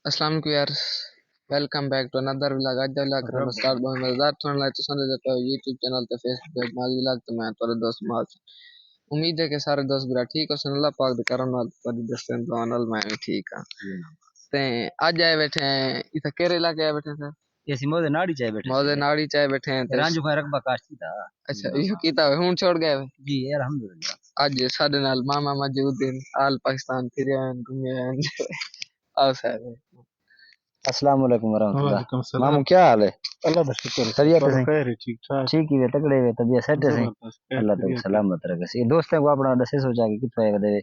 अस्सलाम वालेकुम यार। Welcome back to another vlog. अज दा व्लॉग करना स्टार्ट बहुत मजेदार थोड़ा लाइक तो संदे पे YouTube चैनल ते Facebook पेज माल व्लॉग तो मैं तोरे दोस्त माल। उम्मीद है कि सारे दोस्त बिरा ठीक हो सन। अल्लाह पाक दे करम नाल तोरी दोस्तां तो अनल मैं भी ठीक हां। ते आज आए बैठे हैं इथे केरे इलाके आए बैठे हैं सर। ये सिमोदे नाड़ी चाय बैठे मौजे नाड़ी चाय बैठे हैं ते रांझू का रकबा काश्ती था। अच्छा यो कीता हुन छोड़ गए हुए? जी अल्हम्दुलिल्लाह। आज साडे नाल मामा मौजूद हैं। आल पाकिस्तान फिरे हैं घूमे हैं। आओ सर। अस्सलाम वालेकुम वरहमतुल्लाह। वालेकुम सलाम। मामू क्या हाल है? अल्लाह का शुक्र है। खैरियत बड़ो से? खैर है, ठीक ठाक। ठीक ही वे तकड़े वे तबीयत सेट है सही? जबरदस्त खैर अल्लाह तो खैरियत है। सलामत रखे सी दोस्तों को अपना दसे सोचा कि कितना है देवे।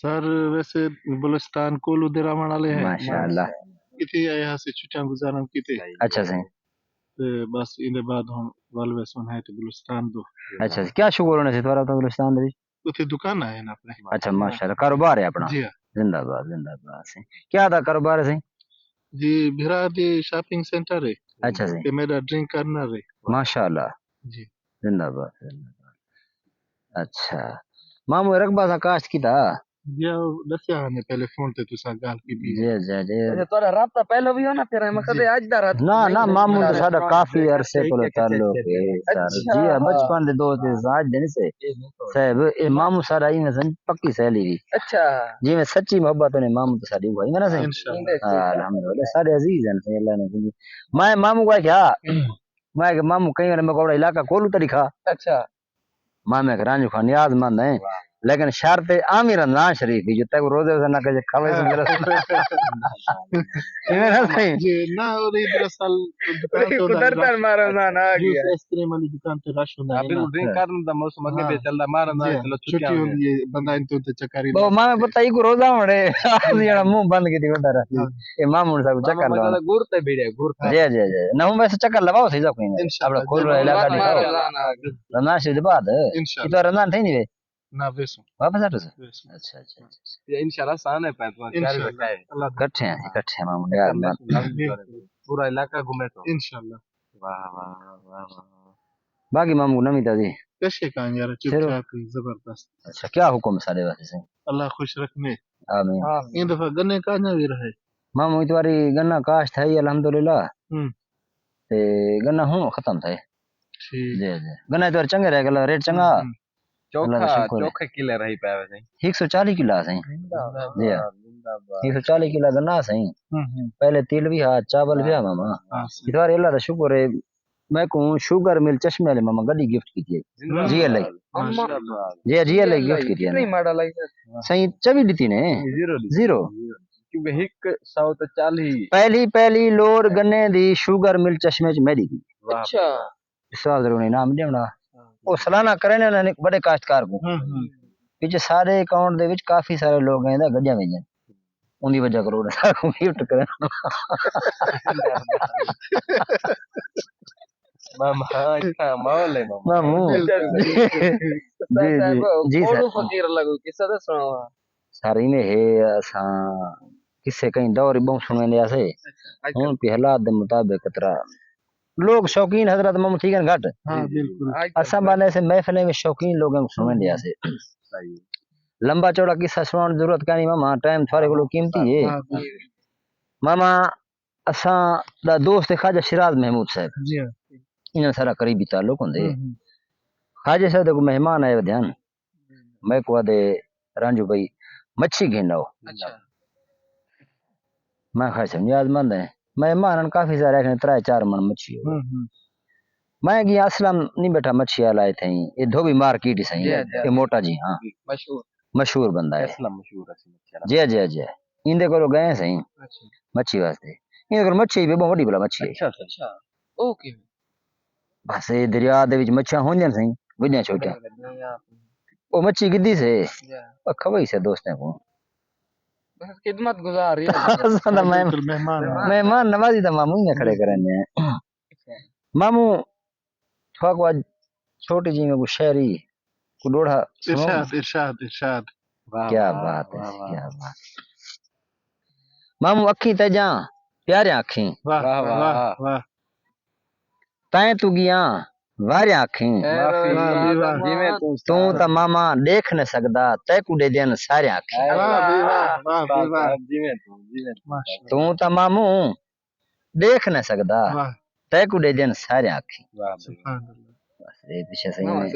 सर वैसे बलुचिस्तान कोलू दे रहने वाले हैं। माशाअल्लाह। किथे यहाँ से छुट्टियां गुजारन किथे अच्छा सही। ते बस इने बाद हम वालवे सुन है ते बलुचिस्तान दो अच्छा क्या शुक्र होने से तुम्हारा तो गुलिस्तान दे? उथे दुकान है ना अपने। अच्छा माशाअल्लाह कारोबार है अपना? जी हाँ जिंदाबाद जिंदाबाद सही। क्या था कारोबार है सही? जी, भिरा दी शॉपिंग सेंटर है अच्छा सही। ते मेरा ड्रिंक कार्नर है माशाअल्लाह जी। जिंदाबाद जिंदाबाद। अच्छा मामू रकबा सा काश्त की था? जी दसिया ने पहले फोन ते तुसा गाल की थी। जी जी जी। अच्छा तोरा राब्ता पहले भी हो ना फिर मैं कदे आज दा रात ना ना मामू तो नहीं साडा काफी अरसे को ताल्लुक है सर। अच्छा जी हाँ बचपन दे दोस्त है आज दिन से साहब ये मामू साडा ही न पक्की सहेली भी। अच्छा जी मैं सच्ची मोहब्बत ने मामू तो साडी हुई ना सही। इंशाल्लाह हाँ, अल्हम्दुलिल्लाह सारे अजीज हैं सही अल्लाह ने। मैं मामू का क्या मैं के मामू कहीं ने मकोड़ा इलाका कोलू तरीखा अच्छा मामे के रांझू खान नियाजमंद है लेकिन शर्त आमिर ना शरीफ जो तक रोजे से ना कहे खवे से मेरा ये ना सही। जी ना और इधर साल दुकान तो कुदरतन मारो ना ना आ जूस गया आइसक्रीम वाली दुकान पे रश होता है बिल्कुल ड्रिंक करने दा मौसम अगे पे चलदा मारन दा चलो छुट्टी होती है बंदा इन तो चक्कर ही वो मामे पता ही को रोजा होने आज यार मुंह बंद की बता रहा ये मामू ने सब चक्कर लगा मतलब गुरते भिड़े गुरते जी जी जी ना हूं वैसे चक्कर लगाओ सही जाओ कहीं अपना खोल रहा इलाका दिखाओ रमजान शरीफ बाद इंशाल्लाह इतो रमजान थे नहीं वे ना वेसो वापस हटो से। अच्छा अच्छा ये इंशाल्लाह सान है पैसा चार रखा है इकट्ठे हैं इकट्ठे हैं मामू यार पूरा इलाका घूमे तो इंशाल्लाह। वाह वाह वाह वाह। बाकी मामू नमी ताजी कैसे काम यार चुप चलो। चाप जबरदस्त। अच्छा क्या हुक्म सारे वास्ते से? अल्लाह खुश रखने आमीन। ये दफा गन्ने का ना भी रहे मामू इतवारी गन्ना काश्त है अल्हम्दुलिल्लाह ते गन्ना हूं खत्म थे ठीक जी जी गन्ना इतवार चंगे रह गला रेट चंगा चौखा चौखे किले रही पावे सही 140 किला सही जी हां 140 किला गन्ना सही पहले तिल भी हा चावल भी हा मामा इतवार अल्लाह दा शुक्र है मैं को शुगर मिल चश्मे वाले मामा गड्डी गिफ्ट की थी जी अल्लाह जी जी अल्लाह गिफ्ट की थी नहीं मॉडल आई सही चवी दी ने जीरो क्योंकि 140 पहली पहली लोर गन्ने दी शुगर मिल चश्मे च मेरी की अच्छा साल जरूर नाम देना वो सालाना करे ने बड़े काश्तकार को पीछे सारे अकाउंट दे विच काफी सारे लोग हैं गड्डियां भेजन उनकी वजह करो गिफ्ट करे मामा अच्छा माहौल है मामू जी जी जी कोडू सर फकीर लगो किस्सा दसो सारी में है असा किससे कहीं दौर बहु सुने लिया से हूं पे हालात दे मुताबिक तरा लोग शौकीन हजरत मामू ठीक है घट हाँ बिल्कुल असा बाने से महफिल में शौकीन लोग सुने लिया से लंबा चौड़ा किस्सा सुनाने की जरूरत का नहीं मामा टाइम थारे को कीमती है मामा असा दा दोस्त है ख्वाजा शिराज महमूद साहब जी हाँ इन सारा करीबी ताल्लुक होंदे ख्वाजा साहब को मेहमान आए ध्यान मैं को दे रांझू भाई मच्छी घेना अच्छा मैं खाई समझाजमंद है मेहमान काफी सारे रखने 3-4 मन मच्छी हो मैं गया असलम नहीं बैठा मच्छी लाए थे ये धोबी मार्केट ही सही ये मोटा जी हाँ मशहूर मशहूर बंदा है असलम मशहूर है जय जय जय इंदे को गए सही मच्छी वास्ते इंदे को मच्छी भी बहुत बड़ी बला मच्छी है अच्छा अच्छा ओके बस ये दरिया दे विच मच्छियां होंदियां सही वड्डियां छोटियां ओ मच्छी गिद्दी से खवई से दोस्तों को बस खिदमत गुजार रही है सादा मेहमान नवाजी दा मामू ने खड़े करने मामू थोक आज छोटी जी में को शहरी को लोढ़ा इरशाद इरशाद इरशाद क्या बात है क्या बात मामू अखी तेजा प्यारे अखी वाह वाह वाह तय तू गया वारे आखी जिवें तू तो मामा देख न सकदा तैकू दे देन सारे आखी तू तो मामू देख न सकदा तैकू दे देन सारे आखी बस ये पीछे सही है।